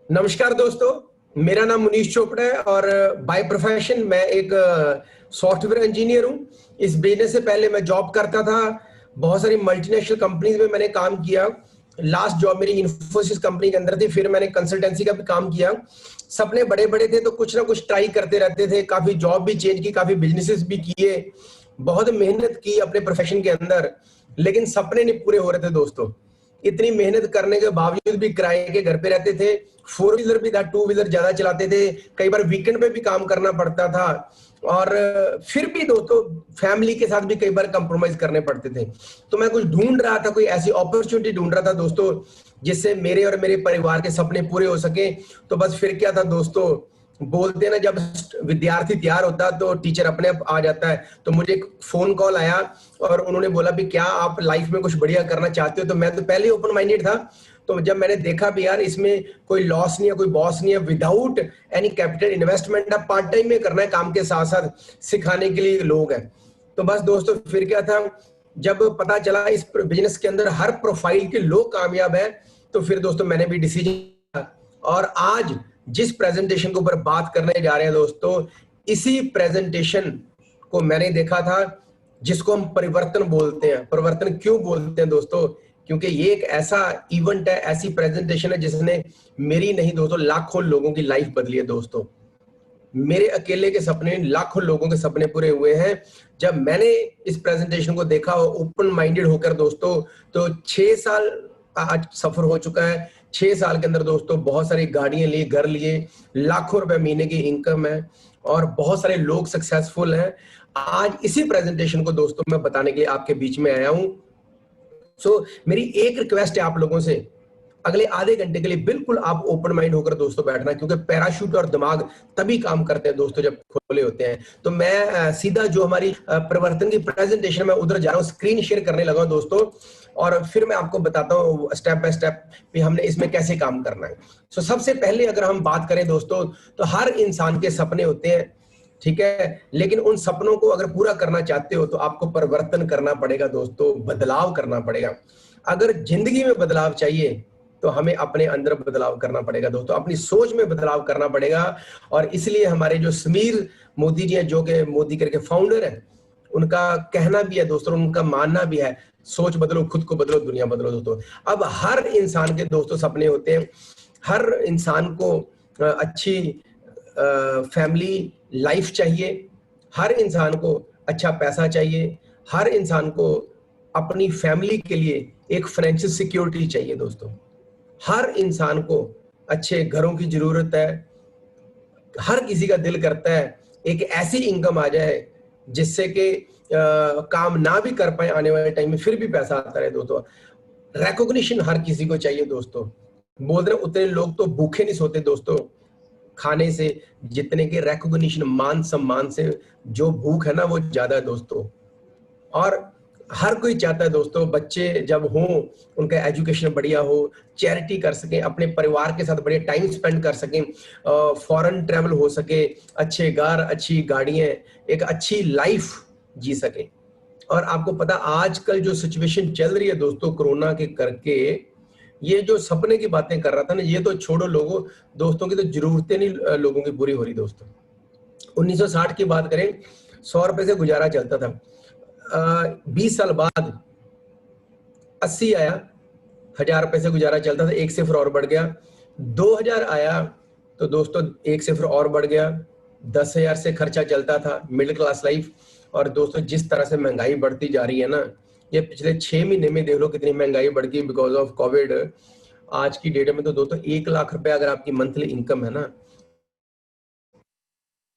नमस्कार दोस्तों, मेरा नाम मुनीश चोपड़ा है और बाय प्रोफेशन मैं एक सॉफ्टवेयर इंजीनियर हूँ। इस बिजनेस से पहले मैं जॉब करता था, बहुत सारी मल्टीनेशनल कंपनीज में मैंने काम किया। लास्ट जॉब मेरी इन्फोसिस कंपनी के अंदर थी, फिर मैंने कंसल्टेंसी का भी काम किया। सपने बड़े बड़े थे तो कुछ ना कुछ ट्राई करते रहते थे, काफी जॉब भी चेंज की, काफी बिजनेसेस भी किए, बहुत मेहनत की अपने प्रोफेशन के अंदर, लेकिन सपने नहीं पूरे हो रहे थे दोस्तों। इतनी मेहनत करने के बावजूद भी किराए के घर पे रहते थे, फोर व्हीलर भी था, टू व्हीलर ज्यादा चलाते थे, कई बार वीकेंड पे भी काम करना पड़ता था और फिर भी दोस्तों फैमिली के साथ भी कई बार कंप्रोमाइज करने पड़ते थे। तो मैं कुछ ढूंढ रहा था, कोई ऐसी अपॉर्चुनिटी ढूंढ रहा था दोस्तों जिससे मेरे और मेरे परिवार के सपने पूरे हो सके। तो बस फिर क्या था दोस्तों, बोलते हैं ना, जब विद्यार्थी तैयार होता है तो टीचर अपने आप आ जाता है। तो मुझे एक फोन कॉल आया और उन्होंने बोला भी क्या आप लाइफ में कुछ बढ़िया करना चाहते हो? तो मैं तो पहले ही ओपन माइंडेड था। तो जब मैंने देखा भी यार इसमें कोई लॉस नहीं है, कोई बॉस नहीं है, विदाउट एनी कैपिटल इन्वेस्टमेंट, आप पार्ट टाइम में करना है, काम के साथ साथ सिखाने के लिए लोग हैं। तो बस दोस्तों फिर क्या था, जब पता चला इस बिजनेस के अंदर हर प्रोफाइल के लोग कामयाब है, तो फिर दोस्तों मैंने भी डिसीजन। और आज जिस प्रेजेंटेशन के ऊपर बात करने जा रहे हैं दोस्तों, इसी प्रेजेंटेशन को मैंने देखा था, जिसको हम परिवर्तन बोलते हैं। परिवर्तन क्यों बोलते हैं दोस्तों? क्योंकि ये एक ऐसा इवेंट है, ऐसी प्रेजेंटेशन है जिसने मेरी नहीं दोस्तों लाखों लोगों की लाइफ बदली है दोस्तों। मेरे अकेले के सपने लाखों लोगों के सपने पूरे हुए हैं। जब मैंने इस प्रेजेंटेशन को देखा ओपन माइंडेड होकर दोस्तों, तो 6 साल आज सफर हो चुका है। 6 साल के अंदर दोस्तों बहुत सारी गाड़ियां ली, घर लिए, लाखों रुपए महीने की इनकम है और बहुत सारे लोग सक्सेसफुल हैं। आज इसी प्रेजेंटेशन को दोस्तों मैं बताने के लिए आपके बीच में आया हूं। मेरी एक रिक्वेस्ट है आप लोगों से, अगले आधे घंटे के लिए बिल्कुल आप ओपन माइंड होकर दोस्तों बैठना, क्योंकि पैराशूट और दिमाग तभी काम करते हैं दोस्तों जब खोले होते हैं। तो मैं सीधा जो हमारी परिवर्तन की प्रेजेंटेशन मैं उधर जा रहा हूँ, स्क्रीन शेयर करने लगा हूं दोस्तों, और फिर मैं आपको बताता हूँ स्टेप बाय स्टेप भी हमने इसमें कैसे काम करना है। सबसे पहले अगर हम बात करें दोस्तों, तो हर इंसान के सपने होते हैं, ठीक है, लेकिन उन सपनों को अगर पूरा करना चाहते हो तो आपको परिवर्तन करना पड़ेगा दोस्तों, बदलाव करना पड़ेगा। अगर जिंदगी में बदलाव चाहिए तो हमें अपने अंदर बदलाव करना पड़ेगा दोस्तों, अपनी सोच में बदलाव करना पड़ेगा। और इसलिए हमारे जो समीर मोदी जी हैं, जो कि मोदी करके फाउंडर हैं, उनका कहना भी है दोस्तों, उनका मानना भी है, सोच बदलो, खुद को बदलो, दुनिया बदलो दोस्तों। अब हर इंसान के दोस्तों सपने होते हैं। हर इंसान को अच्छी फैमिली लाइफ चाहिए, हर इंसान को अच्छा पैसा चाहिए, हर इंसान को अपनी फैमिली के लिए एक फाइनेंशियल सिक्योरिटी चाहिए दोस्तों, हर इंसान को अच्छे घरों की जरूरत है। हर किसी का दिल करता है एक ऐसी इनकम आ जाए जिससे कि काम ना भी कर पाए आने वाले टाइम में, फिर भी पैसा आता रहे दोस्तों। रिकॉग्निशन हर किसी को चाहिए दोस्तों। बोल रहे उतने लोग तो भूखे नहीं सोते दोस्तों खाने से, जितने के रिकॉग्निशन, मान सम्मान से जो भूख है ना, वो ज्यादा है दोस्तों। और हर कोई चाहता है दोस्तों बच्चे जब हों, उनका एजुकेशन बढ़िया हो, चैरिटी कर सकें, अपने परिवार के साथ बढ़िया टाइम स्पेंड कर सकें, फॉरेन ट्रैवल हो सके, अच्छे घर, अच्छी गाड़ियां, एक अच्छी लाइफ जी सके। और आपको पता आजकल जो सिचुएशन चल रही है दोस्तों कोरोना के करके, ये जो सपने की बातें कर रहा था ना, ये तो छोड़ो, लोगों दोस्तों की तो जरूरतें नहीं लोगों की पूरी हो रही दोस्तों। 1960 की बात करें, 100 रुपए से गुजारा चलता था। 20 साल बाद 80 आया, 1000 रुपए से गुजारा चलता था, एक सिफर और बढ़ गया। 2000 आया तो दोस्तों एक सिफर और बढ़ गया। 10,000 से खर्चा चलता था, मिडिल क्लास लाइफ। और दोस्तों जिस तरह से महंगाई बढ़ती जा रही है ना, ये पिछले 6 महीने में देख लो कितनी महंगाई बढ़ गई बिकॉज ऑफ कोविड। आज की डेट में तो दोस्तों 1 लाख रुपए अगर आपकी मंथली इनकम है ना,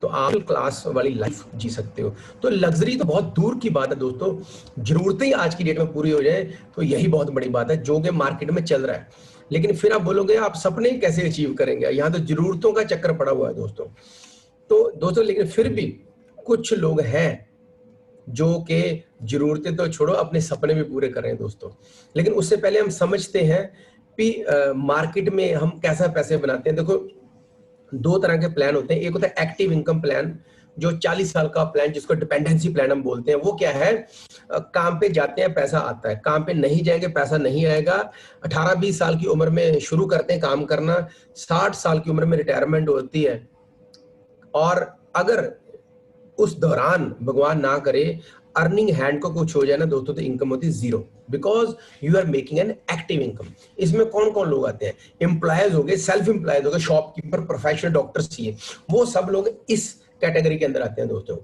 तो आप क्लास वाली लाइफ जी सकते हो। तो लग्जरी तो बहुत दूर की बात है दोस्तों, जरूरतें ही आज की डेट में पूरी हो जाए तो यही बहुत बड़ी बात है, जो कि मार्केट में चल रहा है। लेकिन फिर आप बोलोगे आप सपने कैसे अचीव करेंगे, यहाँ तो जरूरतों का चक्कर पड़ा हुआ है दोस्तों। तो दोस्तों लेकिन फिर भी कुछ लोग हैं जो कि जरूरतें तो छोड़ो, अपने सपने भी पूरे कर रहे हैं दोस्तों। लेकिन उससे पहले हम समझते हैं कि मार्केट में हम कैसा पैसे बनाते हैं। देखो, दो तरह के प्लान होते हैं, एक होता है एक्टिव इनकम प्लान, जो 40 साल का प्लान, जिसको डिपेंडेंसी प्लान हम बोलते हैं, वो क्या है? काम पे जाते हैं, पैसा आता है, काम पे नहीं जाएंगे, पैसा नहीं आएगा। 18-20 साल की उम्र में शुरू करते हैं काम करना, 60 साल की उम्र में रिटायरमेंट होती है। और अगर उस दौरान भगवान ना करे अर्निंग हैंड को कुछ हो जाए ना दोस्तों, तो इनकम होती है zero, because you are making an active income. इसमें कौन कौन लोग आते हैं? एम्प्लॉयज हो गए, सेल्फ एम्प्लॉयज हो गए, शॉपकीपर, प्रोफेशनल, डॉक्टर्स चाहिए, वो सब लोग इस कैटेगरी के अंदर आते हैं दोस्तों।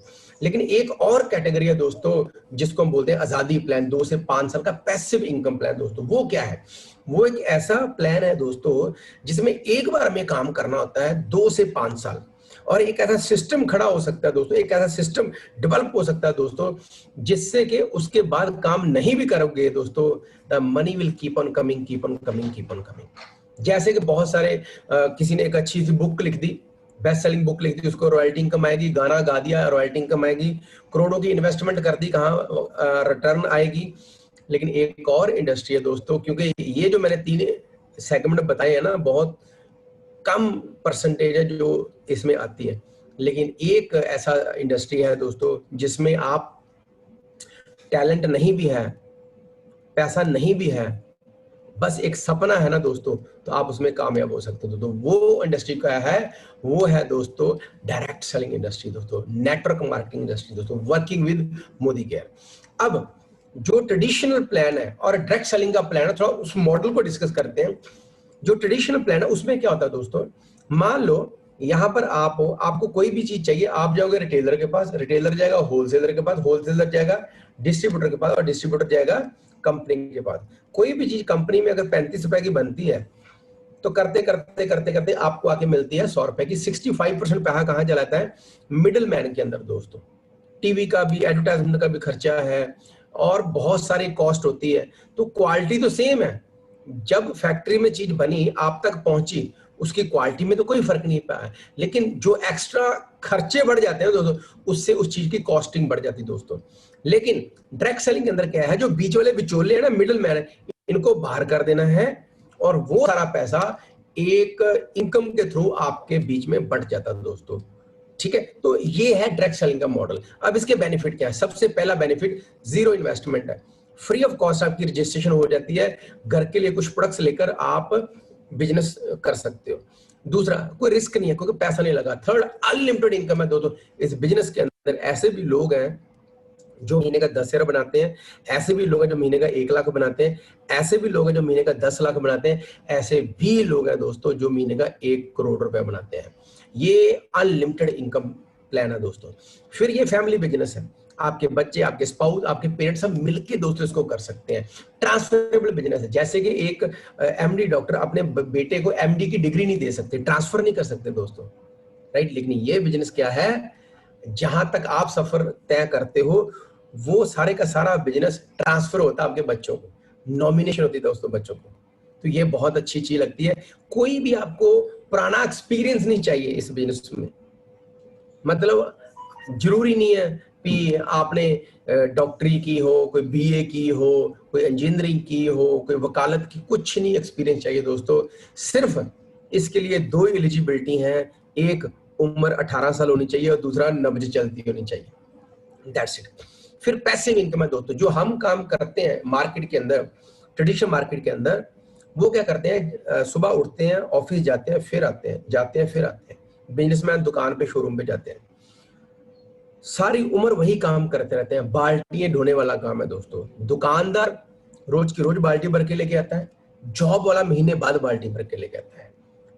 लेकिन एक और कैटेगरी है दोस्तों, जिसको हम बोलते हैं आजादी प्लान, 2 से 5 साल का पैसिव इनकम प्लान। दोस्तों वो क्या है? वो एक ऐसा प्लान है दोस्तों जिसमें एक बार हमें काम करना होता है 2 से 5 साल, और एक ऐसा सिस्टम खड़ा हो सकता है दोस्तों, एक ऐसा सिस्टम डेवलप हो सकता है दोस्तों, जिससे कि उसके बाद काम नहीं भी करोगे दोस्तों, the money will keep on coming, keep on coming, keep on coming. जैसे कि बहुत सारे किसी ने एक अच्छी सी बुक लिख दी, बेस्ट सेलिंग बुक लिख दी, उसको रॉयल्टी इनकम आएगी, गाना गा दिया, रॉयल्टी इनकम आएगी, करोड़ों की इन्वेस्टमेंट कर दी, कहाँ रिटर्न आएगी। लेकिन एक और इंडस्ट्री है दोस्तों, क्योंकि ये जो मैंने 3 सेगमेंट बताए हैं ना, बहुत कम परसेंटेज है जो इसमें आती है, लेकिन एक ऐसा इंडस्ट्री है दोस्तों जिसमें आप टैलेंट नहीं भी है, पैसा नहीं भी है, बस एक सपना है ना दोस्तों, तो आप उसमें कामयाब हो सकते हो। तो वो इंडस्ट्री क्या है? वो है दोस्तों डायरेक्ट सेलिंग इंडस्ट्री दोस्तों, नेटवर्क मार्केटिंग इंडस्ट्री दोस्तों, वर्किंग विद मोदी केयर। अब जो ट्रेडिशनल प्लान है और डायरेक्ट सेलिंग का प्लान है, थोड़ा उस मॉडल को डिस्कस करते हैं। जो ट्रेडिशनल प्लान है उसमें क्या होता है दोस्तों, मान लो यहां पर आप हो, आपको कोई भी चीज चाहिए, आप जाओगे रिटेलर के पास, रिटेलर जाएगा होलसेलर के पास, होलसेलर जाएगा डिस्ट्रीब्यूटर के पास, और डिस्ट्रीब्यूटर जाएगा कंपनी के पास। कोई भी चीज कंपनी में अगर 35 रुपए की बनती है, तो करते करते करते करते आपको आके मिलती है 100 रुपए की। 65% पैसा कहां चलाता है? मिडिल मैन के अंदर दोस्तों। टीवी का भी, एडवर्टाइजमेंट का भी खर्चा है, और बहुत सारी कॉस्ट होती है। तो क्वालिटी तो सेम है, जब फैक्ट्री में चीज बनी आप तक पहुंची, उसकी क्वालिटी में तो कोई फर्क नहीं पाया, लेकिन जो एक्स्ट्रा खर्चे बढ़ जाते हैं दोस्तों, उससे उस चीज की कॉस्टिंग बढ़ जाती है दोस्तों। लेकिन डायरेक्ट सेलिंग के अंदर क्या है? जो बीच वाले बिचौले हैं ना, मिडिल मैन, इनको बाहर कर देना है, और वो सारा पैसा एक इनकम के थ्रू आपके बीच में बढ़ जाता है दोस्तों। ठीक है, तो ये है डायरेक्ट सेलिंग का मॉडल। अब इसके बेनिफिट क्या है? सबसे पहला बेनिफिट, जीरो इन्वेस्टमेंट है, फ्री ऑफ कॉस्ट आपकी रजिस्ट्रेशन हो जाती है, घर के लिए कुछ प्रोडक्ट्स लेकर आप बिजनेस कर सकते हो। दूसरा, कोई रिस्क नहीं है क्योंकि पैसा नहीं लगा। थर्ड, अनलिमिटेड इनकम है दोस्तों इस बिजनेस के अंदर। ऐसे भी लोग हैं जो महीने का 10,000 बनाते हैं, ऐसे भी लोग हैं जो महीने का 1 लाख बनाते हैं, ऐसे भी लोग हैं जो महीने का 10 लाख बनाते हैं, ऐसे भी लोग हैं दोस्तों जो महीने का 1 करोड़ रुपए बनाते हैं। ये अनलिमिटेड इनकम प्लान है दोस्तों। फिर ये फैमिली बिजनेस है, आपके बच्चे, आपके स्पाउस, आपके पेरेंट्स सब मिलके दोस्तों इसको कर सकते हैं। ट्रांसफरेबल बिजनेस है, जैसे कि एक एमडी डॉक्टर अपने बेटे को एमडी की डिग्री नहीं दे सकते, ट्रांसफर नहीं कर सकते दोस्तों, राइट। लेकिन ये बिजनेस क्या है? जहां तक आप सफर तय करते हो, वो सारे का सारा बिजनेस ट्रांसफर होता है आपके बच्चों को, नॉमिनेशन होती है दोस्तों बच्चों को। तो ये बहुत अच्छी चीज लगती है। कोई भी आपको पुराना एक्सपीरियंस नहीं चाहिए इस बिजनेस में, मतलब जरूरी नहीं है कि आपने डॉक्टरी की हो, कोई बीए की हो, कोई इंजीनियरिंग की हो, कोई वकालत की, कुछ नहीं एक्सपीरियंस चाहिए दोस्तों। सिर्फ इसके लिए 2 एलिजिबिलिटी हैं, एक उम्र 18 साल होनी चाहिए और दूसरा नब्ज चलती होनी चाहिए, दैट्स इट। फिर पैसिव इनकम है दोस्तों, जो हम काम करते हैं मार्केट के अंदर, ट्रेडिशनल मार्केट के अंदर, वो क्या करते हैं? सुबह उठते हैं, ऑफिस जाते हैं, फिर आते हैं, जाते हैं, फिर आते हैं। बिजनेसमैन दुकान पे, शोरूम पे जाते हैं, सारी उम्र वही काम करते रहते हैं, बाल्टियां ढोने वाला काम है दोस्तों। दुकानदार रोज की रोज बाल्टी भर के लेके आता है, जॉब वाला महीने बाद बाल्टी भर के लेके आता है।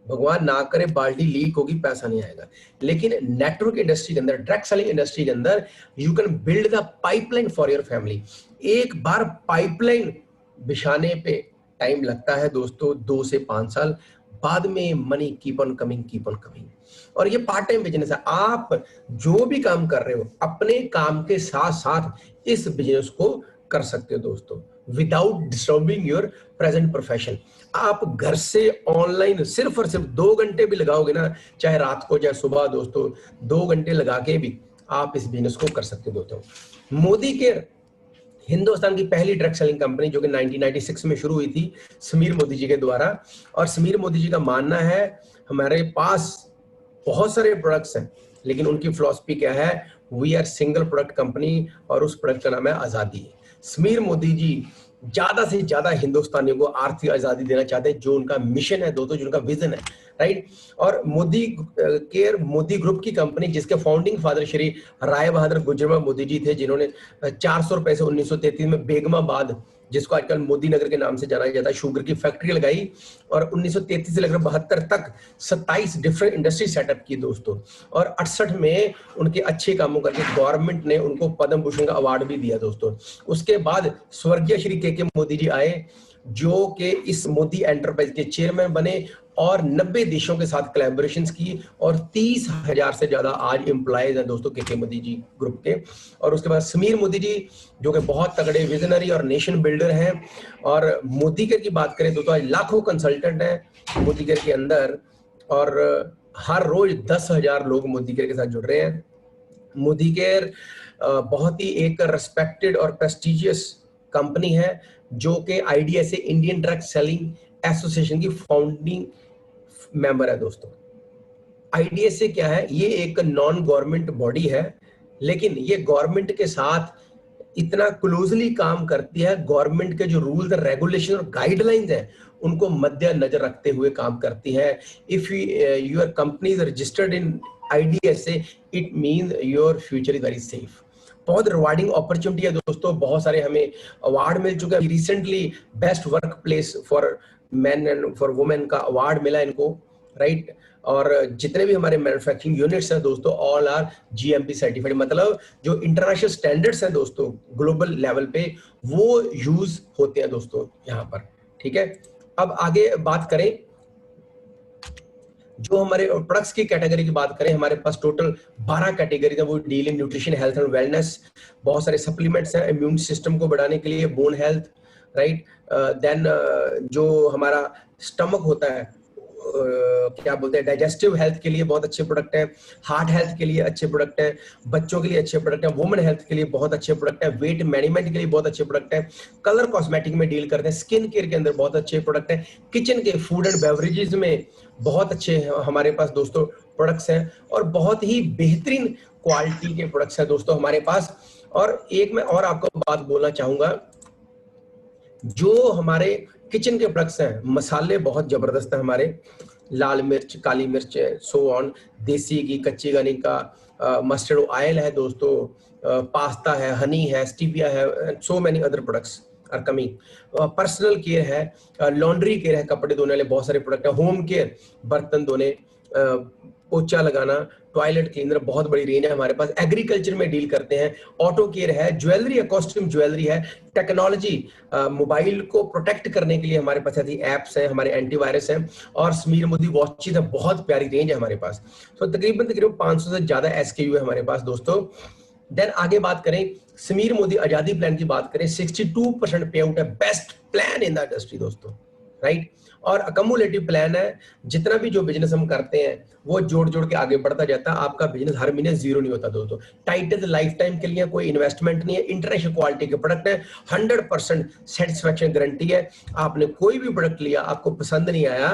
भगवान ना करे बाल्टी लीक होगी, पैसा नहीं आएगा। लेकिन नेटवर्क इंडस्ट्री के अंदर, डायरेक्ट सेलिंग इंडस्ट्री के अंदर, you can build the pipeline for your family. एक बार पाइपलाइन बिछाने पे टाइम लगता है दोस्तों 2 से 5 साल, बाद में money keep on coming, keep on coming. और ये पार्ट टाइम बिजनेस है, आप जो भी काम कर रहे हो अपने काम के साथ साथ इस बिजनेस को कर सकते हो दोस्तों, without disturbing your present profession. आप घर से ऑनलाइन सिर्फ और सिर्फ 2 घंटे भी लगाओगे ना, चाहे रात को चाहे सुबह दोस्तों, 2 घंटे लगा के भी आप इस बिजनेस को कर सकते हो दोस्तों। मोदी केयर हिंदुस्तान की पहली डायरेक्ट सेलिंग कंपनी, जो कि 1996 में शुरू हुई थी समीर मोदी जी के द्वारा। और समीर मोदी जी का मानना है हमारे पास बहुत सारे प्रोडक्ट्स हैं, लेकिन उनकी फिलॉसफी क्या है, we are single product company, और उस प्रोडक्ट का नाम है आजादी। समीर मोदी जी ज्यादा से ज्यादा हिंदुस्तानियों को आर्थिक आजादी देना चाहते हैं, जो उनका मिशन है दोस्तों, जो उनका विजन है, राइट। और मोदी केयर मोदी ग्रुप की कंपनी, जिसके फाउंडिंग फादर श्री राय बहादुर गुजराल मोदी जी थे, जिन्होंने 400 रुपए से 1933 में बेगमाबाद, जिसको आजकल मोदी नगर के नाम से जाना जाता है, शुगर की फैक्ट्री लगाई, और 1933 से लेकर 72 तक 27 डिफरेंट इंडस्ट्री सेटअप की दोस्तों। और 68 में उनके अच्छे कामों करके गवर्नमेंट ने उनको पद्म भूषण का अवार्ड भी दिया दोस्तों। उसके बाद स्वर्गीय श्री के मोदी जी आए, जो कि इस मोदी एंटरप्राइज के चेयरमैन बने, और 90 देशों के साथ कोलैबोरेशंस की, और 30,000 से ज्यादा आज एम्प्लॉयज हैं दोस्तों के मोदी जी ग्रुप के। और उसके बाद समीर मोदी जी, जो कि बहुत तगड़े विजनरी और नेशन बिल्डर हैं। और मोदी केयर की बात करें तो आज लाखों कंसल्टेंट हैं मोदी केयर के अंदर, और हर रोज 10,000 लोग मोदी केयर के साथ जुड़ रहे हैं। मोदी केयर बहुत ही एक रिस्पेक्टेड और प्रेस्टिजियस कंपनी है, जो कि IDSA Indian drug selling association की फाउंडिंग मेंबर है दोस्तों। आईडीएसए क्या है, ये एक नॉन गवर्नमेंट बॉडी है, लेकिन ये गवर्नमेंट के साथ इतना क्लोजली काम करती है, गवर्नमेंट के जो रूल्स रेगुलेशन और गाइडलाइंस हैं उनको मद्देनजर रखते हुए काम करती है। If your company is registered in IDSA, it means your future is very safe. बहुत रिवार्डिंग अपॉर्चुनिटी है दोस्तों, बहुत सारे हमें अवार्ड मिल चुके हैं। Recently best work place for main and for women का अवार्ड मिला इनको, राइट। और जितने भी हमारे मैन्युफैक्चरिंग यूनिट्स हैं दोस्तों, ऑल आर जीएमपी सर्टिफाइड, मतलब जो इंटरनेशनल स्टैंडर्ड्स हैं दोस्तों ग्लोबल लेवल पे, वो यूज होते हैं दोस्तों यहाँ पर, ठीक है। अब आगे बात करें, जो हमारे प्रोडक्ट्स की कैटेगरी की बात करें, हमारे पास टोटल 12 कैटेगरी है, वो deal in nutrition, health and wellness. बहुत सारे सप्लीमेंट्स हैं इम्यून सिस्टम को बढ़ाने के लिए, बोन हेल्थ, राइट। देन जो हमारा स्टमक होता है, क्या बोलते हैं, डाइजेस्टिव हेल्थ के लिए बहुत अच्छे प्रोडक्ट हैं, हार्ट हेल्थ के लिए अच्छे प्रोडक्ट हैं, बच्चों के लिए अच्छे प्रोडक्ट हैं, वुमेन हेल्थ के लिए बहुत अच्छे प्रोडक्ट हैं, वेट मैनेजमेंट के लिए बहुत अच्छे प्रोडक्ट हैं, कलर कॉस्मेटिक में डील करते हैं, स्किन केयर के अंदर बहुत अच्छे प्रोडक्ट हैं, किचन के फूड एंड बेवरेजेस में बहुत अच्छे हमारे पास दोस्तों प्रोडक्ट्स हैं, और बहुत ही बेहतरीन क्वालिटी के प्रोडक्ट्स हैं दोस्तों हमारे पास। और एक मैं और आपको बात बोलना चाहूंगा, जो हमारे किचन के प्रोडक्ट्स हैं, मसाले बहुत जबरदस्त है हमारे, लाल मिर्च, काली मिर्च, सो ऑन, देसी घी, कच्ची घनी का, मस्टर्ड ऑयल है दोस्तों, पास्ता है, हनी है, स्टीविया है, so many other products are coming. Personal care है, लॉन्ड्री केयर है, कपड़े धोने वाले बहुत सारे प्रोडक्ट है, होम केयर, बर्तन धोने, पोछा लगाना, टॉयलेट क्लीनर, बहुत बड़ी रेंज है हमारे पास। एग्रीकल्चर में डील करते हैं, ऑटो केयर है, ज्वेलरी है, कॉस्ट्यूम ज्वेलरी है, टेक्नोलॉजी, मोबाइल को प्रोटेक्ट करने के लिए हमारे पास ऐसी एप्स हैं, हमारे एंटीवायरस हैं, और समीर मोदी वॉचेस है, बहुत प्यारी रेंज है हमारे पास। तो तकरीबन 500 से ज्यादा एसकेयू है हमारे पास दोस्तों। देन आगे बात करें, समीर मोदी आजादी प्लान की बात करें, 62% पे आउट है, best plan in the industry दोस्तों, राइट। और अकमुलेटिव प्लान है, जितना भी जो बिजनेस हम करते हैं वो जोड़ जोड़ के आगे बढ़ता जाता है, आपका बिजनेस हर महीने जीरो नहीं होता दोस्तों। टाइटल लाइफ टाइम के लिए कोई इन्वेस्टमेंट नहीं है, इंटरनेशनल क्वालिटी के प्रोडक्ट है, 100% सेटिस्फेक्शन गारंटी है। आपने कोई भी प्रोडक्ट लिया, आपको पसंद नहीं आया,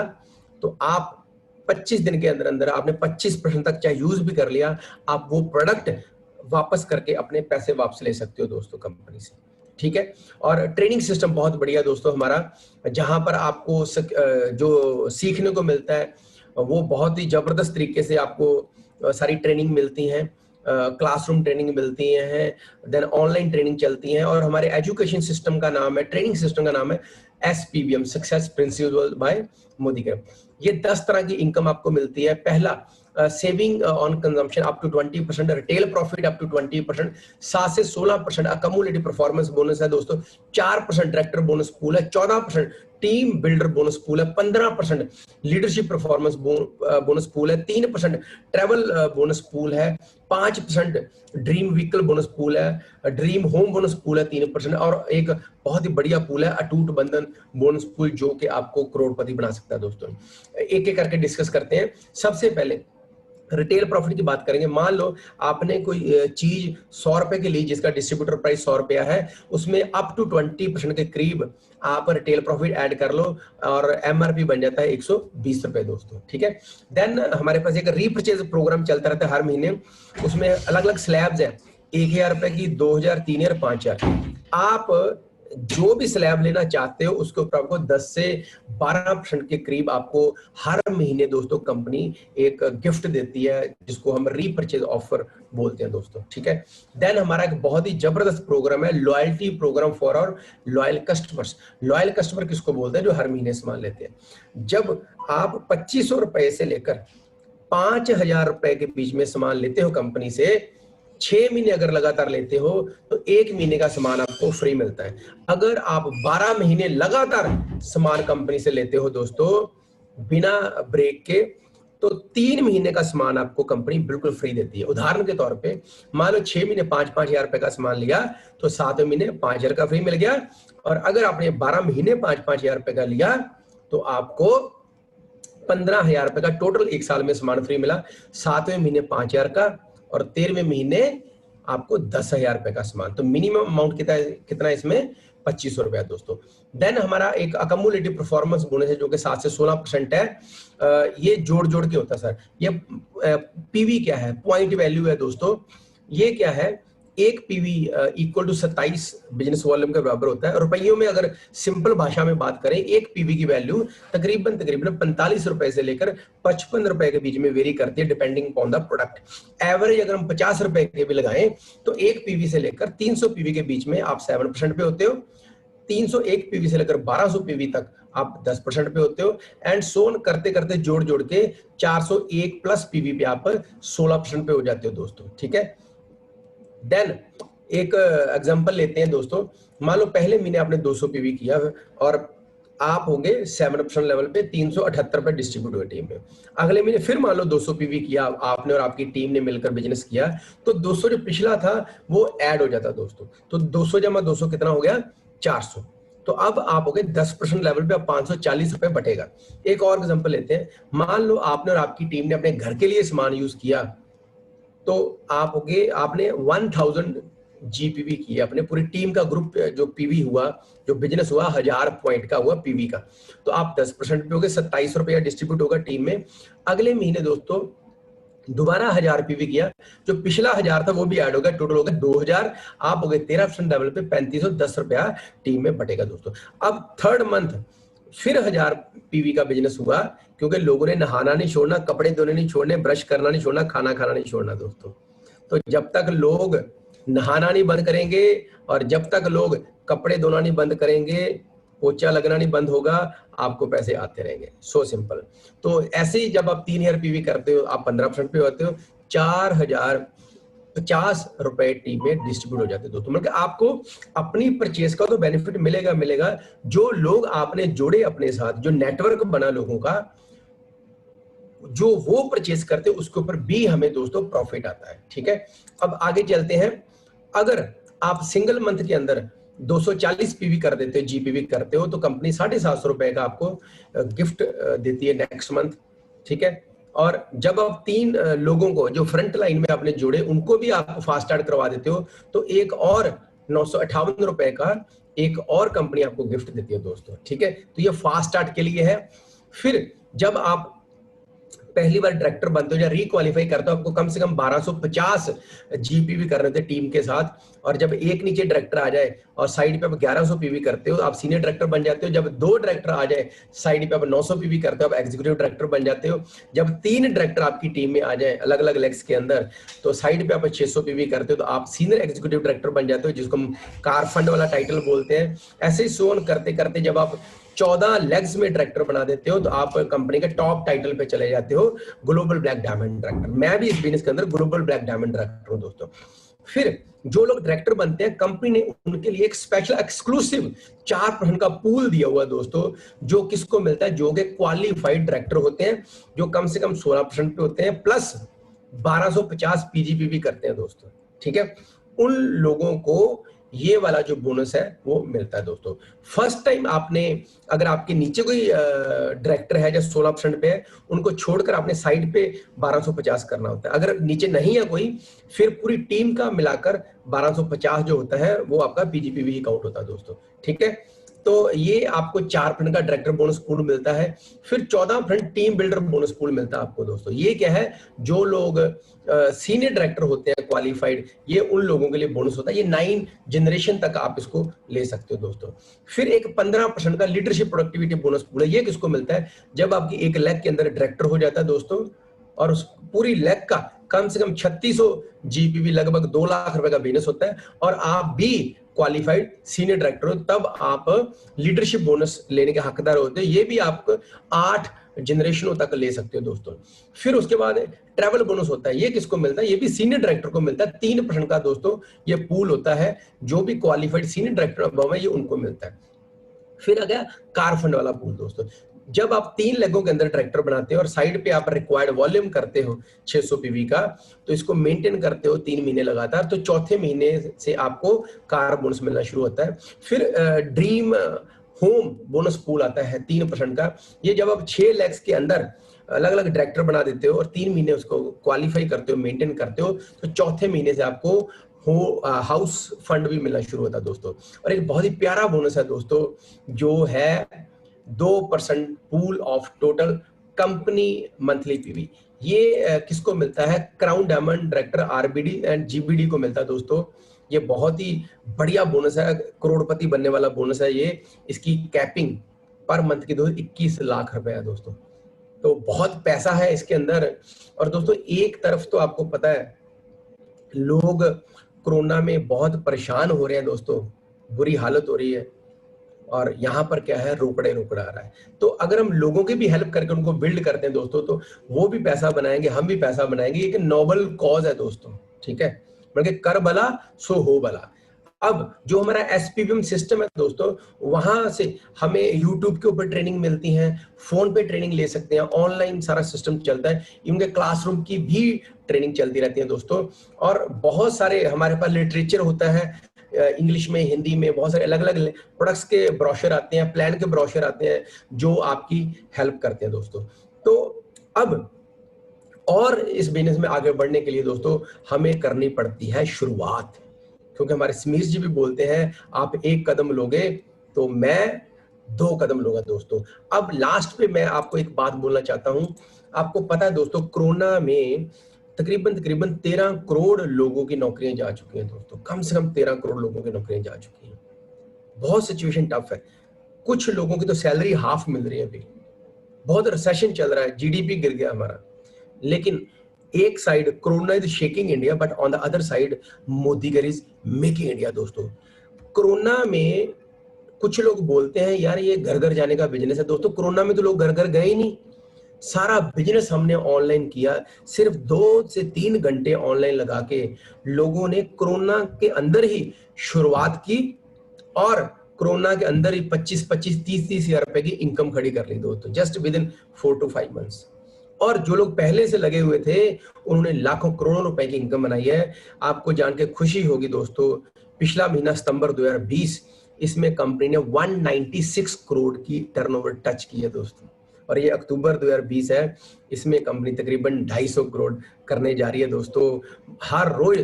तो आप 25 दिन के अंदर अंदर आपने 25% तक चाहे यूज भी कर लिया, आप वो प्रोडक्ट वापस करके अपने पैसे वापस ले सकते हो दोस्तों कंपनी से, ठीक है। और ट्रेनिंग सिस्टम बहुत बढ़िया दोस्तों हमारा, जहां पर आपको जो सीखने को मिलता है वो बहुत ही जबरदस्त तरीके से आपको सारी ट्रेनिंग मिलती हैं, क्लासरूम ट्रेनिंग मिलती हैं, देन ऑनलाइन ट्रेनिंग चलती हैं। और हमारे एजुकेशन सिस्टम का नाम है, ट्रेनिंग सिस्टम का नाम है SPBM, success principle by Modi care. ये 10 तरह की इनकम आपको मिलती है। पहला, saving on consumption up to 20%, retail profit up to 20%, 7 से 16% अकमुलेटिव परफॉर्मेंस बोनस है दोस्तों, 4% डायरेक्टर बोनस पूल है, 14% टीम बिल्डर बोनस पूल है, 15% लीडरशिप परफॉर्मेंस बोनस पूल है, 3% ट्रैवल बोनस पूल है, 5% ड्रीम व्हीकल बोनस पूल है, ड्रीम होम बोनस पूल है 3%, और एक बहुत ही बढ़िया पूल है अटूट बंधन बोनस पूल, जो कि आपको करोड़पति बना सकता है दोस्तों। एक एक करके डिस्कस करते हैं। सबसे पहले रिटेल प्रॉफिट की बात करेंगे। मान लो आपने कोई चीज 100 रुपए की ली जिसका डिस्ट्रीब्यूटर प्राइस 100 रुपया है, उसमें अप टू 20% के करीब आप रिटेल प्रॉफिट ऐड कर लो और एमआरपी बन जाता है 120 रुपए दोस्तों, ठीक है। देन हमारे पास एक रीपरचेज प्रोग्राम चलता रहता है हर महीने, उसमें अलग अलग स्लैब्स है, 1000 रुपए की, 2000, 3000, 5000। आप जो भी स्लैब लेना चाहते हो उसके ऊपर आपको 10 से 12% के करीब आपको हर महीने दोस्तों कंपनी एक गिफ्ट देती है, जिसको हम रीपरचेज ऑफर बोलते हैं दोस्तों, ठीक है। देन हमारा एक बहुत ही जबरदस्त प्रोग्राम है, loyalty program for our loyal customers. Loyal customer किसको बोलते हैं? जो हर महीने सामान लेते हैं। जब आप 2500 रुपए से लेकर 5000 रुपए के बीच में सामान लेते हो कंपनी से, 6 महीने अगर लगातार लेते हो तो 1 महीने का सामान आपको फ्री मिलता है। अगर आप 12 महीने लगातार सामान कंपनी से लेते हो दोस्तों बिना ब्रेक के, तो 3 महीने का सामान आपको कंपनी बिल्कुल फ्री देती है। उदाहरण के तौर पे मान लो 6 महीने 5-5 हजार रुपए का सामान लिया तो 7वें महीने 5000 का फ्री मिल गया। और अगर आपने 12 महीने 5-5 हजार रुपए का लिया तो आपको 15,000 रुपए का टोटल एक साल में सामान फ्री मिला। 7वें महीने 5,000 का और 13वें महीने आपको 10,000 रुपए का सामान। तो मिनिमम अमाउंट कितना इसमें? 2500 रुपया दोस्तों। देन हमारा एक अकम्युलेटिव परफॉर्मेंस बोनस है जो कि 7 से 16% है। ये जोड़ जोड़ के होता है सर। ये पीवी क्या है? पॉइंट वैल्यू है दोस्तों। ये क्या है? एक PV equal to 27 business volume के बराबर होता है। रुपयों में अगर सिंपल भाषा में बात करें, एक पीवी की वैल्यू तकरीबन 45 रुपए से लेकर 55 रुपए के बीच में वेरी करती है depending upon the product. Average अगर हम 50 रुपए के भी लगाएं तो एक पीवी से लेकर 300 पीवी के बीच में आप 7% पे होते हो। 301 पीवी से लेकर 1200 पीवी तक आप 10% पे होते हो। एंड सोन करते करते जोड़ जोड़ के 401 प्लस पीवी पे आप 16% पे हो जाते हो दोस्तों, ठीक है। देन एक एग्जांपल लेते हैं दोस्तों। मान लो पहले महीने आपने 200 पीवी किया और आप होंगे 7% लेवल पे, 378 पे डिस्ट्रीब्यूट हुए टीम में। अगले महीने फिर मान लो 200 पीवी किया आपने और आपकी टीम ने मिलकर बिजनेस किया, तो 200 जो पिछला था वो ऐड हो जाता दोस्तों। तो 200 जमा 200 कितना हो गया? 400। तो अब आप हो गए 10% लेवल पे, अब 540 रुपए बटेगा। एक और एग्जांपल लेते हैं। मान लो आपने और आपकी टीम ने अपने घर के लिए सामान यूज किया, तो आप होगे, आपने 1000 जीपीवी किया, अपने पूरी टीम का ग्रुप जो पीवी हुआ, जो बिजनेस हुआ 1000 पॉइंट का हुआ पीवी का, तो आप 10% पे हो गए, 27 रुपया डिस्ट्रीब्यूट होगा टीम में। अगले महीने दोस्तों दोबारा 1000 पीवी किया, जो पिछला 1000 था वो भी ऐड हो गया, टोटल हो गया 2000। आप हो गए 13% लेवल पे, 3510 रुपया टीम में बटेगा दोस्तों। अब थर्ड मंथ फिर 1000 पीवी का बिजनेस हुआ, क्योंकि लोगों ने नहाना नहीं छोड़ना, कपड़े धोने नहीं छोड़ने, ब्रश करना नहीं छोड़ना, खाना खाना नहीं छोड़ना दोस्तों। तो जब तक लोग नहाना नहीं बंद करेंगे और जब तक लोग कपड़े धोना नहीं बंद करेंगे, पोछा लगना नहीं बंद होगा, आपको पैसे आते रहेंगे। So simple. तो ऐसे ही जब आप 3000 पीवी करते हो, आप 15% पे होते हो, 4050 रुपए टीम में डिस्ट्रीब्यूट हो जाते हैं दोस्तों। मतलब आपको अपनी परचेज का तो बेनिफिट मिलेगा मिलेगा, जो लोग आपने जोड़े अपने साथ, जो नेटवर्क बना लोगों का, जो वो परचेज करते हैं उसके ऊपर भी हमें दोस्तों प्रॉफिट आता है, ठीक है। अब आगे चलते हैं। अगर आप सिंगल मंथ के अंदर 240 पीवी कर देते हो, जीपीवी करते हो, तो कंपनी 750 रुपए का आपको गिफ्ट देती है नेक्स्ट मंथ, ठीक है। और जब आप 3 लोगों को जो फ्रंट लाइन में आपने जोड़े उनको भी आप फास्ट स्टार्ट करवा देते हो, तो एक और 958 रुपए का एक और कंपनी आपको गिफ्ट देती है दोस्तों, ठीक है। तो ये फास्ट स्टार्ट के लिए है। फिर जब आप पहली बार डायरेक्टर बनते हो या रिक्वालीफाई करते हो, आपको कम से कम 1250 जीपीवी करने थे टीम के साथ। और जब एक नीचे डायरेक्टर आ जाए और साइड पे आप 1100 पीवी करते हो, आप सीनियर डायरेक्टर बन जाते हो। जब 2 डायरेक्टर आ जाए साइड पे आप 900 पीवी करते हो, आप एग्जीक्यूटिव डायरेक्टर बन जाते हो। जब 3 डायरेक्टर आपकी टीम में आ जाए अलग अलग लेग्स के अंदर, तो साइड पे आप 600 पीवी करते हो, तो आप सीनियर एग्जीक्यूटिव डायरेक्टर बन जाते हो, जिसको हम कार फंड वाला टाइटल बोलते हैं। ऐसे ही सोन करते करते जब आप 14 लेग्स में डायरेक्टर बना देते हो, तो आप कंपनी के टॉप टाइटल पे चले जाते हो, ग्लोबल ब्लैक डायमंड डायरेक्टर। मैं भी इस बिजनेस के अंदर ग्लोबल ब्लैक डायमंड डायरेक्टर हूं दोस्तों। फिर जो लोग डायरेक्टर बनते हैं, कंपनी ने उनके लिए एक स्पेशल एक्सक्लूसिव 4% का पूल दिया हुआ दोस्तों, जो किसको मिलता है? जो कि क्वालिफाइड डायरेक्टर होते हैं, जो कम से कम 16% पे होते हैं, प्लस 1250 पीजीपी भी करते हैं दोस्तों, ठीक है। उन लोगों को ये वाला जो बोनस है वो मिलता है दोस्तों। फर्स्ट टाइम आपने, अगर आपके नीचे कोई डायरेक्टर है जो 16% पे है, उनको छोड़कर आपने साइड पे 1250 करना होता है। अगर नीचे नहीं है कोई, फिर पूरी टीम का मिलाकर 1250 जो होता है वो आपका पीजीपीवी काउंट होता है दोस्तों, ठीक है। तो ये आपको 4% का डायरेक्टर बोनस पूल मिलता है। फिर 14% टीम बिल्डर बोनस पूल मिलता है आपको दोस्तों। ये क्या है, जो लोग सीनियर डायरेक्टर होते हैं क्वालिफाइड, ये उन लोगों के लिए बोनस होता है। ये 9 जनरेशन तक आप इसको ले सकते हो दोस्तों। फिर एक 15% का लीडरशिप प्रोडक्टिविटी बोनस पूल है। ये किसको मिलता है, जब आपकी एक लैख के अंदर डायरेक्टर हो जाता है दोस्तों, और उस पूरी लैख का कम से कम 3600 जीपीवी, लगभग 2 लाख रुपए का बिजनेस होता है, और आप भी क्वालिफाइड सीनियर डायरेक्टर हो, तब आप लीडरशिप बोनस लेने के हकदार होते हैं। ये भी आप 8 जनरेशनों तक ले सकते हो दोस्तों। फिर उसके बाद ट्रैवल बोनस होता है। ये किसको मिलता है, ये भी सीनियर डायरेक्टर को मिलता है। 3% का दोस्तों ये पूल होता है, जो भी क्वालिफाइड सीनियर डायरेक्टर अबव है ये उनको मिलता है। फिर आ गया कार फंड वाला पूल दोस्तों। जब आप 3 लेगों के अंदर ट्रैक्टर बनाते हो और साइड पे आप रिक्वायर्ड वॉल्यूम करते हो 600 पीवी का, तो इसको मेंटेन करते हो 3 महीने लगातार, तो चौथे महीने से आपको कार बोनस मिलना शुरू होता है। फिर ड्रीम होम बोनस पूल आता है 3% का। ये जब आप 6 लैक्स के अंदर अलग अलग डायरेक्टर बना देते हो और 3 महीने उसको क्वालिफाई करते हो, मेंटेन करते हो, तो चौथे महीने से आपको हाउस फंड भी मिलना शुरू होता है दोस्तों। और एक बहुत ही प्यारा बोनस है दोस्तों, जो है 2% pool of total company monthly PV. ये किसको मिलता है, crown diamond director, RBD and GBD को मिलता है दोस्तों। ये बहुत ही बढ़िया बोनस है, करोड़पति बनने वाला बोनस है ये। इसकी कैपिंग पर मंथ की दोस्तों 21 लाख रुपए है दोस्तों, तो बहुत पैसा है इसके अंदर। और दोस्तों एक तरफ तो आपको पता है लोग कोरोना में बहुत परेशान हो रहे हैं दोस्तों, बुरी हालत हो रही है, और यहाँ पर क्या है, रोकड़ा आ रहा है। तो अगर हम लोगों की भी हेल्प करके उनको बिल्ड करते हैं दोस्तों, तो वो भी पैसा बनाएंगे, हम भी पैसा बनाएंगे। एक नोबल कॉज है दोस्तों, ठीक है, बल्कि कर भला सो हो भला। अब जो हमारा एसपीवीएम सिस्टम है दोस्तों, वहां से हमें यूट्यूब के ऊपर ट्रेनिंग मिलती है, फोन पे ट्रेनिंग ले सकते हैं, ऑनलाइन सारा सिस्टम चलता है, इनके क्लासरूम की भी ट्रेनिंग चलती रहती है दोस्तों। और बहुत सारे हमारे पास लिटरेचर होता है, इंग्लिश में, हिंदी में, बहुत सारे अलग अलग प्रोडक्ट्स के ब्रोशर आते हैं, प्लान के ब्रोशर आते हैं, जो आपकी हेल्प करते हैं दोस्तों। तो अब और इस बिजनेस में आगे बढ़ने के लिए दोस्तों हमें करनी पड़ती है शुरुआत, क्योंकि हमारे समीर जी भी बोलते हैं, आप 1 कदम लोगे तो मैं 2 कदम लूंगा दोस्तों। अब लास्ट पे मैं आपको एक बात बोलना चाहता हूं। आपको पता है दोस्तों, कोरोना में तकरीबन 13 करोड़ लोगों की नौकरियां जा चुकी हैं दोस्तों, कम से कम 13 करोड़ लोगों की नौकरियां जा चुकी हैं। बहुत सिचुएशन टफ है, कुछ लोगों की तो सैलरी हाफ मिल रही है अभी, बहुत रिसेशन चल रहा है, जीडीपी गिर गया हमारा। लेकिन एक side corona is shaking India, but on the other side मोदीगर इज मेकिंग इंडिया दोस्तों। कोरोना में कुछ लोग बोलते हैं यार ये घर घर जाने का बिजनेस है, दोस्तों कोरोना में तो लोग घर घर गए ही नहीं, सारा बिजनेस हमने ऑनलाइन किया। सिर्फ 2 से 3 घंटे ऑनलाइन लगा के लोगों ने कोरोना के अंदर ही शुरुआत की, और कोरोना के अंदर ही 25-30 हजार रुपए की इनकम खड़ी कर ली दोस्तों, just with in 4 to 5 months। और जो लोग पहले से लगे हुए थे उन्होंने लाखों करोड़ों रुपए की इनकम बनाई है। आपको जान के खुशी होगी दोस्तों, पिछला महीना सितंबर 2020, इसमें कंपनी ने 196 करोड़ की टर्नओवर टच की है दोस्तों, और ये अक्टूबर 2020 है, इसमें कंपनी तकरीबन 250 करोड़ करने जा रही है दोस्तों। हर रोज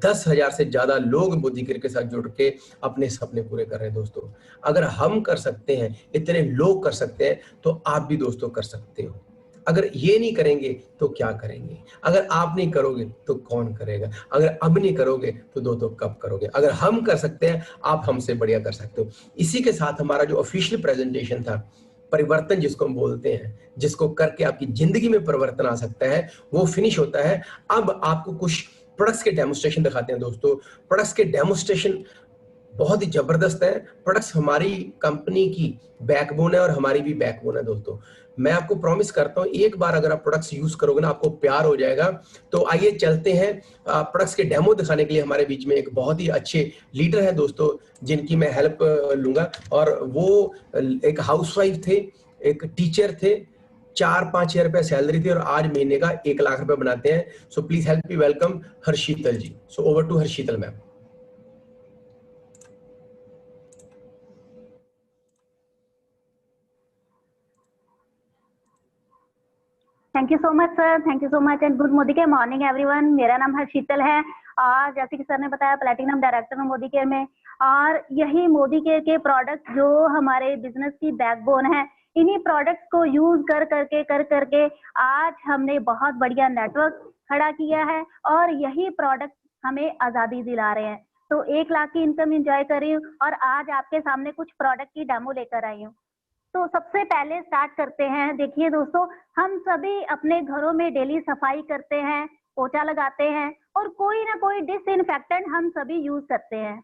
10,000 से ज्यादा लोग मोदीगिर के साथ जुड़ के अपने सपने पूरे कर रहे हैं दोस्तों। अगर हम कर सकते हैं, इतने लोग कर सकते हैं, तो आप भी दोस्तों कर सकते हो। अगर ये नहीं करेंगे तो क्या करेंगे, अगर आप नहीं करोगे तो कौन करेगा, अगर अब नहीं करोगे तो दोस्तों कब करोगे। अगर हम कर सकते हैं, आप हमसे बढ़िया कर सकते हो। इसी के साथ हमारा जो ऑफिशियल प्रेजेंटेशन था, परिवर्तन जिसको हम बोलते हैं, जिसको करके आपकी जिंदगी में परिवर्तन आ सकता है, वो फिनिश होता है। अब आपको कुछ प्रोडक्ट्स के डेमोस्ट्रेशन दिखाते हैं दोस्तों। प्रोडक्ट्स के डेमोस्ट्रेशन बहुत ही जबरदस्त है। प्रोडक्ट्स हमारी कंपनी की बैकबोन है और हमारी भी बैकबोन है दोस्तों। मैं आपको प्रॉमिस करता हूं, एक बार अगर आप प्रोडक्ट्स यूज करोगे ना, आपको प्यार हो जाएगा। तो आइए चलते हैं प्रोडक्ट्स के डेमो दिखाने के लिए। हमारे बीच में एक बहुत ही अच्छे लीडर हैं दोस्तों, जिनकी मैं हेल्प लूंगा। और वो एक हाउसवाइफ थे, एक टीचर थे, 4-5 हजार रुपए सैलरी थी, और आज महीने का 1 लाख रुपए बनाते हैं। So please help me welcome Harshital ji. So over to Harshital ma'am. Thank you so much sir, thank you so much and good Modi care morning everyone. मेरा नाम हर्षितल है और जैसे कि सर ने बताया प्लैटिनम डायरेक्टर हूँ मोदी केयर में, और यही मोदी केयर के प्रोडक्ट जो हमारे बिजनेस की बैकबोन है, इन्हीं प्रोडक्ट्स को यूज कर करके आज हमने बहुत बढ़िया नेटवर्क खड़ा किया है और यही प्रोडक्ट हमें आजादी दिला रहे हैं। तो 1 लाख की इनकम एंजॉय कर रही हूँ और आज आपके सामने कुछ प्रोडक्ट की डेमो लेकर आई हूँ। तो सबसे पहले स्टार्ट करते हैं। देखिए दोस्तों, हम सभी अपने घरों में डेली सफाई करते हैं, पोछा लगाते हैं और कोई ना कोई डिसइंफेक्टेंट हम सभी यूज करते हैं।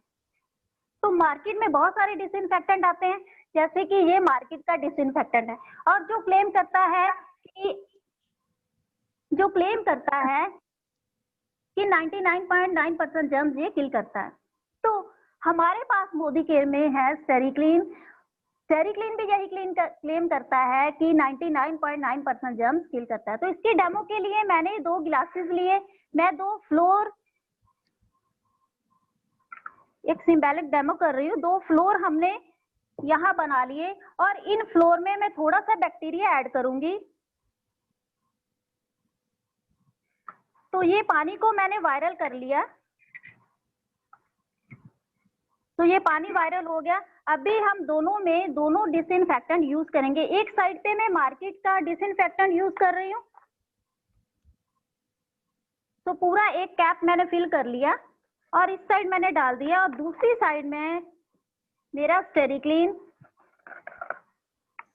तो मार्केट में बहुत सारे डिसइंफेक्टेंट आते हैं, जैसे कि ये मार्केट का डिसइंफेक्टेंट है और जो क्लेम करता है कि 99.9% जर्म्स ये किल करता है। तो हमारे पास मोदी केयर में है स्टेरिक्लीन। स्टेरिक्लीन भी यही क्लेम करता है कि 99.9% जर्म्स किल करता है। तो इसकी डेमो के लिए मैंने 2 ग्लासेस लिए, मैं 2 फ्लोर, एक सिंबॉलिक डेमो कर रही हूँ। 2 फ्लोर हमने यहाँ बना लिए और इन फ्लोर में मैं थोड़ा सा बैक्टीरिया ऐड करूंगी। तो ये पानी को मैंने वायरल कर लिया, तो ये पानी वायरल हो गया। अभी हम दोनों डिसइंफेक्टेंट यूज करेंगे। एक साइड पे मैं मार्केट का डिसइंफेक्टेंट यूज कर रही हूँ, तो पूरा एक कैप मैंने फिल कर लिया और इस साइड मैंने डाल दिया और दूसरी साइड में मेरा स्टेरिक्लीन।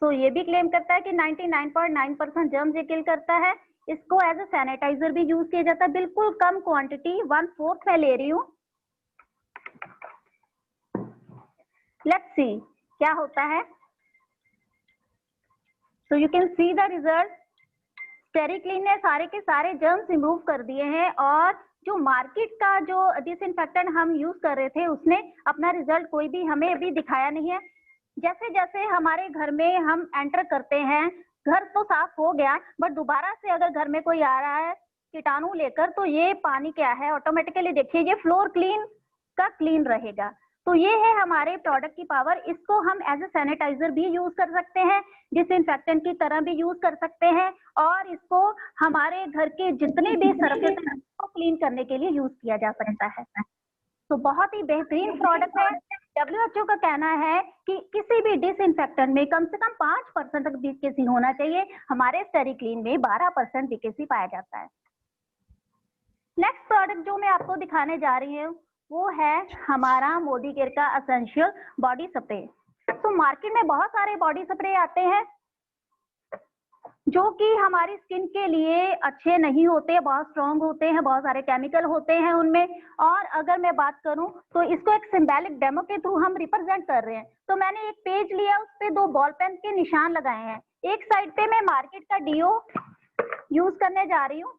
तो ये भी क्लेम करता है कि 99.9% जर्म्स ये किल करता है। इसको एज ए सैनिटाइजर भी यूज किया जाता है, बिल्कुल कम क्वांटिटी, 1/4 मैं ले रही हूँ। लेट्स सी क्या होता है। तो you can see the result. स्टेरिक्लीन ने सारे के सारे जर्म्स रिमूव कर दिए हैं और जो मार्केट का जो डिसइंफेक्टेंट हम यूज कर रहे थे उसने अपना रिजल्ट कोई भी हमें अभी दिखाया नहीं है। जैसे जैसे हमारे घर में हम एंटर करते हैं, घर तो साफ हो गया, बट दोबारा से अगर घर में कोई आ रहा है कीटाणु लेकर, तो ये पानी क्या है, ऑटोमेटिकली देखिए ये फ्लोर क्लीन का क्लीन रहेगा। तो ये है हमारे प्रोडक्ट की पावर। इसको हम एज ए सैनिटाइजर भी यूज कर सकते हैं, डिसइंफेक्टेंट की तरह भी यूज कर सकते हैं और इसको हमारे घर के जितने भी सरफेस को क्लीन करने के लिए यूज किया जा सकता है। तो बहुत ही बेहतरीन प्रोडक्ट है। WHO का कहना है कि किसी भी डिसइंफेक्टेंट में कम से कम 5% तक वीकेसी होना चाहिए। हमारे स्टेरिक्लीन में 12% वीकेसी पाया जाता है। नेक्स्ट प्रोडक्ट जो मैं आपको दिखाने जा रही हूँ वो है हमारा मोदी केयर का एसेंशियल बॉडी स्प्रे। तो मार्केट में बहुत सारे बॉडी स्प्रे आते हैं जो कि हमारी स्किन के लिए अच्छे नहीं होते, बहुत स्ट्रॉन्ग होते हैं, बहुत सारे केमिकल होते हैं उनमें। और अगर मैं बात करूं तो इसको एक सिंबॉलिक डेमो के थ्रू हम रिप्रेजेंट कर रहे हैं। तो मैंने एक पेज लिया, उस पे 2 बॉल पेन के निशान लगाए हैं। एक साइड पे मैं मार्केट का डीओ यूज करने जा रही हूँ।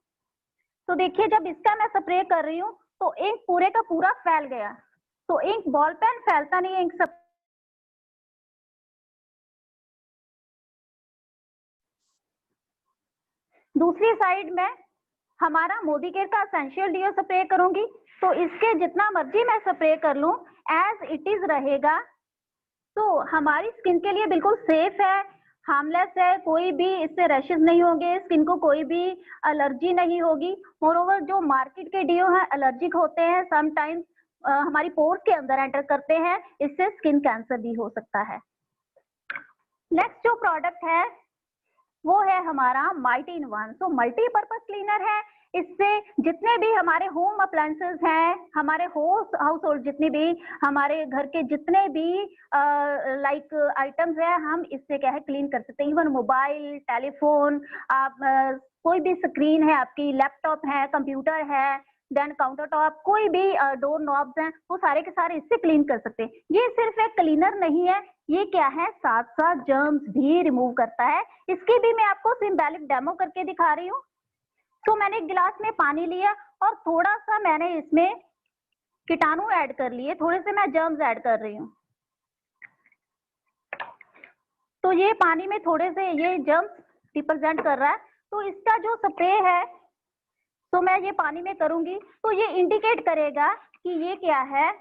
तो देखिए जब इसका मैं स्प्रे कर रही हूँ तो इंक पूरे का पूरा फैल गया। तो इंक, बॉल पेन फैलता नहीं है, इंक सब। दूसरी साइड में हमारा मोदी केयर का एसेंशियल डीओ स्प्रे करूंगी, तो इसके जितना मर्जी मैं स्प्रे कर लूं एज इट इज रहेगा। तो हमारी स्किन के लिए बिल्कुल सेफ है, हार्मलेस है, कोई भी इससे रैशेस नहीं होंगे, स्किन को कोई भी एलर्जी नहीं होगी। मोरोवर जो मार्केट के डीओ हैं एलर्जिक होते हैं, समटाइम्स हमारी पोर्स के अंदर एंटर करते हैं, इससे स्किन कैंसर भी हो सकता है। नेक्स्ट जो प्रोडक्ट है वो है हमारा माइटी इन वन। तो मल्टीपर्पज क्लीनर है। इससे जितने भी हमारे होम अप्लायंसेस हैं, हमारे हाउस होल्ड जितने भी हमारे घर के जितने भी लाइक आइटम्स हैं, हम इससे क्या है क्लीन कर सकते हैं। इवन मोबाइल, टेलीफोन, आप कोई भी स्क्रीन है आपकी, लैपटॉप है, कंप्यूटर है, देन काउंटर टॉप, कोई भी डोर नॉब्स हैं, वो सारे के सारे इससे क्लीन कर सकते हैं। ये सिर्फ एक क्लीनर नहीं है, ये क्या है, साथ साथ जर्म्स भी रिमूव करता है। इसकी भी मैं आपको सिंबॉलिक डेमो करके दिखा रही हूँ। तो मैंने एक गिलास में पानी लिया और थोड़ा सा मैंने इसमें कीटाणु ऐड कर लिए, थोड़े से मैं जर्म्स ऐड कर रही हूँ। तो ये पानी में थोड़े से ये जर्म्स रिप्रेजेंट कर रहा है। तो इसका जो स्प्रे है तो मैं ये पानी में करूंगी, तो ये इंडिकेट करेगा कि ये क्या है,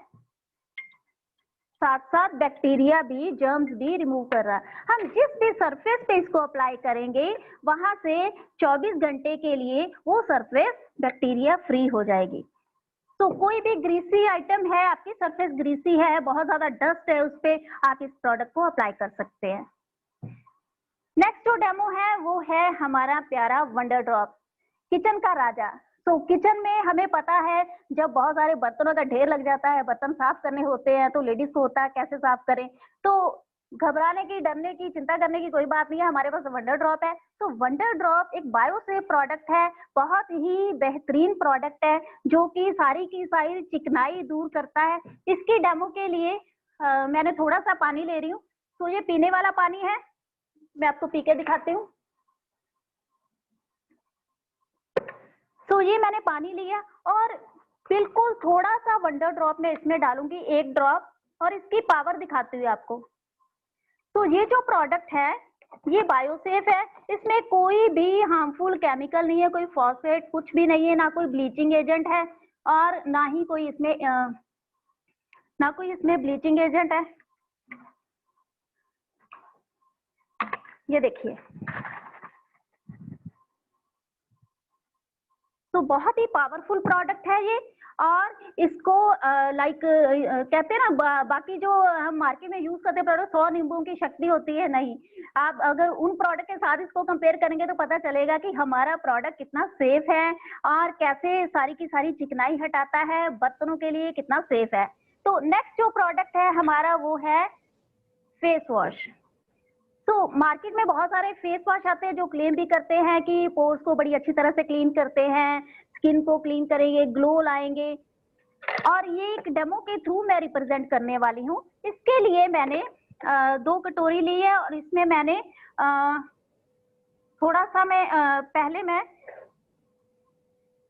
साथ साथ बैक्टीरिया भी, जर्म्स भी रिमूव कर रहा है। हम जिस भी सरफेस पे इसको अप्लाई करेंगे वहां से 24 घंटे के लिए वो सरफेस बैक्टीरिया फ्री हो जाएगी। तो कोई भी ग्रीसी आइटम है, आपकी सरफेस ग्रीसी है, बहुत ज्यादा डस्ट है, उस पे आप इस प्रोडक्ट को अप्लाई कर सकते हैं। नेक्स्ट जो डेमो है वो है हमारा प्यारा वंडर ड्रॉप, किचन का राजा। तो किचन में हमें पता है जब बहुत सारे बर्तनों का ढेर लग जाता है, बर्तन साफ करने होते हैं, तो लेडीज को होता है कैसे साफ करें। तो घबराने की, डरने की, चिंता करने की कोई बात नहीं है, हमारे पास वंडर ड्रॉप है। तो वंडर ड्रॉप एक बायोसेफ प्रोडक्ट है, बहुत ही बेहतरीन प्रोडक्ट है जो कि सारी की सारी चिकनाई दूर करता है। इसकी डेमो के लिए मैंने थोड़ा सा पानी ले रही हूँ। तो ये पीने वाला पानी है, मैं आपको पी के दिखाती हूँ। तो ये मैंने पानी लिया और बिल्कुल थोड़ा सा वंडर ड्रॉप में इसमें डालूंगी, 1 ड्रॉप, और इसकी पावर दिखाती हूँ आपको। तो ये जो प्रोडक्ट है ये बायोसेफ है, इसमें कोई भी हार्मफुल केमिकल नहीं है, कोई फॉस्फेट कुछ भी नहीं है, ना कोई ब्लीचिंग एजेंट है और ना ही कोई इसमें ब्लीचिंग एजेंट है। ये देखिए, तो बहुत ही पावरफुल प्रोडक्ट है ये। और इसको कहते हैं ना, बाकी जो हम मार्केट में यूज करते हैं प्रोडक्ट 100 नींबुओं की शक्ति होती है, नहीं। आप अगर उन प्रोडक्ट के साथ इसको कंपेयर करेंगे तो पता चलेगा कि हमारा प्रोडक्ट कितना सेफ है और कैसे सारी की सारी चिकनाई हटाता है, बर्तनों के लिए कितना सेफ है। तो नेक्स्ट जो प्रोडक्ट है हमारा वो है फेस वॉश। तो मार्केट में बहुत सारे फेस वॉश आते हैं जो क्लेम भी करते हैं कि पोर्स को बड़ी अच्छी तरह से क्लीन करते हैं, स्किन को क्लीन करेंगे, ग्लो लाएंगे। और ये एक डेमो के थ्रू मैं रिप्रेजेंट करने वाली हूँ। इसके लिए मैंने 2 कटोरी ली है और इसमें मैंने थोड़ा सा पहले मैं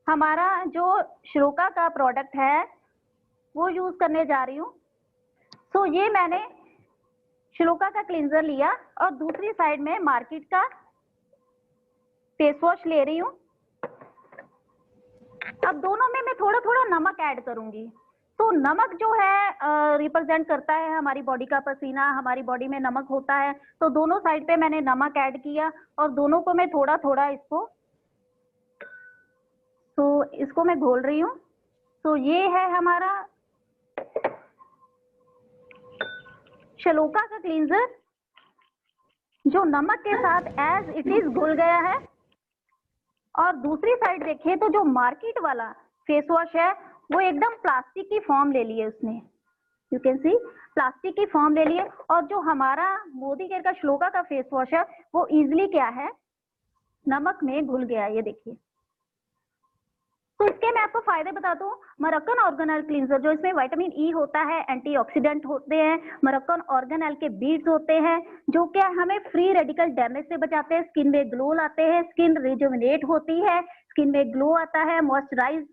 हमारा जो श्लोका का प्रोडक्ट है वो यूज करने जा रही हूँ। तो ये मैंने श्लोका का क्लींजर लिया और दूसरी साइड में मार्केट का फेस वॉश ले रही हूँ। अब दोनों में मैं थोड़ा थोड़ा नमक ऐड करूंगी। तो नमक जो है रिप्रेजेंट करता है हमारी बॉडी का पसीना, हमारी बॉडी में नमक होता है। तो दोनों साइड पे मैंने नमक ऐड किया और दोनों को मैं थोड़ा थोड़ा इसको मैं घोल रही हूँ। तो ये है हमारा श्लोका का क्लींजर जो नमक के साथ एज इट इज घुल गया है। और दूसरी साइड देखें तो जो मार्केट वाला फेस वॉश है वो एकदम प्लास्टिक की फॉर्म ले ली है उसने, यू कैन सी प्लास्टिक की फॉर्म ले ली है। और जो हमारा मोदी केयर का श्लोका का फेस वॉश है वो इजिली क्या है, नमक में घुल गया है, ये देखिए। तो इसके मैं आपको फायदे बताता हूँ। मोरक्कन ऑर्गेनल क्लींजर जो इसमें विटामिन ई होता है, एंटीऑक्सीडेंट होते हैं, मोरक्कन ऑर्गेनल के बीड्स होते हैं जो क्या हमें फ्री रेडिकल डैमेज से बचाते हैं, स्किन में ग्लो लाते हैं, स्किन रिजुविनेट होती है, स्किन में ग्लो आता है, मॉइस्चराइज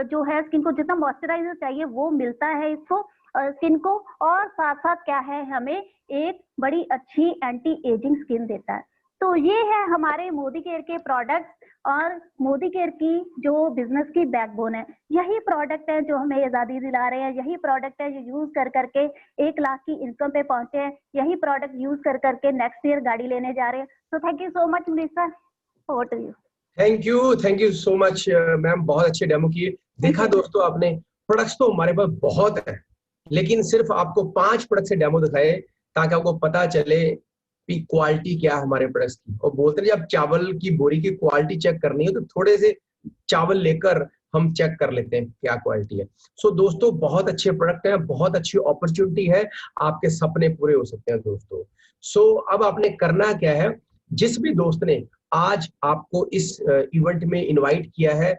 जो है स्किन को जितना मॉइस्चराइजर चाहिए वो मिलता है इसको स्किन को। और साथ साथ क्या है, हमें एक बड़ी अच्छी एंटी एजिंग स्किन देता है। तो ये है हमारे मोदी केयर के प्रोडक्ट्स और मोदी केयर की जो बिजनेस की बैकबोन है। यही प्रोडक्ट है जो हमें आजादी दिला रहे हैं, यही प्रोडक्ट है जो यूज कर करके 1 लाख की इनकम पे पहुंचे हैं, यही प्रोडक्ट यूज कर करके नेक्स्ट ईयर गाड़ी लेने जा रहे हैं। तो thank you so much Manisha, over to you. Thank you so much ma'am, बहुत अच्छे डेमो किए। देखा दोस्तों आपने, प्रोडक्ट्स तो हमारे पास बहुत है लेकिन सिर्फ आपको 5 प्रोडक्ट से डेमो दिखाए ताकि आपको पता चले कि क्वालिटी क्या है हमारे प्रोडक्ट्स की। और बोलते हैं जब चावल की बोरी की क्वालिटी चेक करनी है तो थोड़े से चावल लेकर हम चेक कर लेते हैं क्या क्वालिटी है। सो दोस्तों बहुत अच्छे प्रोडक्ट हैं, बहुत अच्छी अपॉर्चुनिटी है, आपके सपने पूरे हो सकते हैं दोस्तों। सो अब आपने करना क्या है, जिस भी दोस्त ने आज आपको इस इवेंट में इनवाइट किया है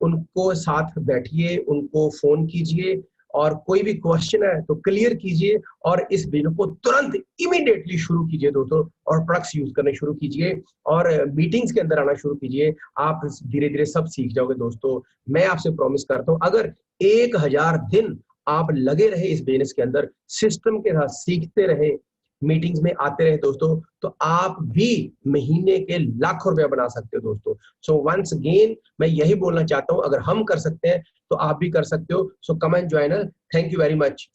उनको साथ बैठिए, उनको फोन कीजिए और कोई भी क्वेश्चन है तो क्लियर कीजिए और इस वीडियो को तुरंत इमीडिएटली शुरू कीजिए दोस्तों और प्रोडक्ट्स यूज करने शुरू कीजिए और मीटिंग्स के अंदर आना शुरू कीजिए। आप धीरे धीरे सब सीख जाओगे दोस्तों। मैं आपसे प्रॉमिस करता हूं अगर 1000 दिन आप लगे रहे इस बिजनेस के अंदर, सिस्टम के साथ सीखते रहे, मीटिंग्स में आते रहे दोस्तों, तो आप भी महीने के लाखों रुपया बना सकते हो दोस्तों। सो वंस अगेन मैं यही बोलना चाहता हूं, अगर हम कर सकते हैं तो आप भी कर सकते हो। So come and join us. Thank you very much.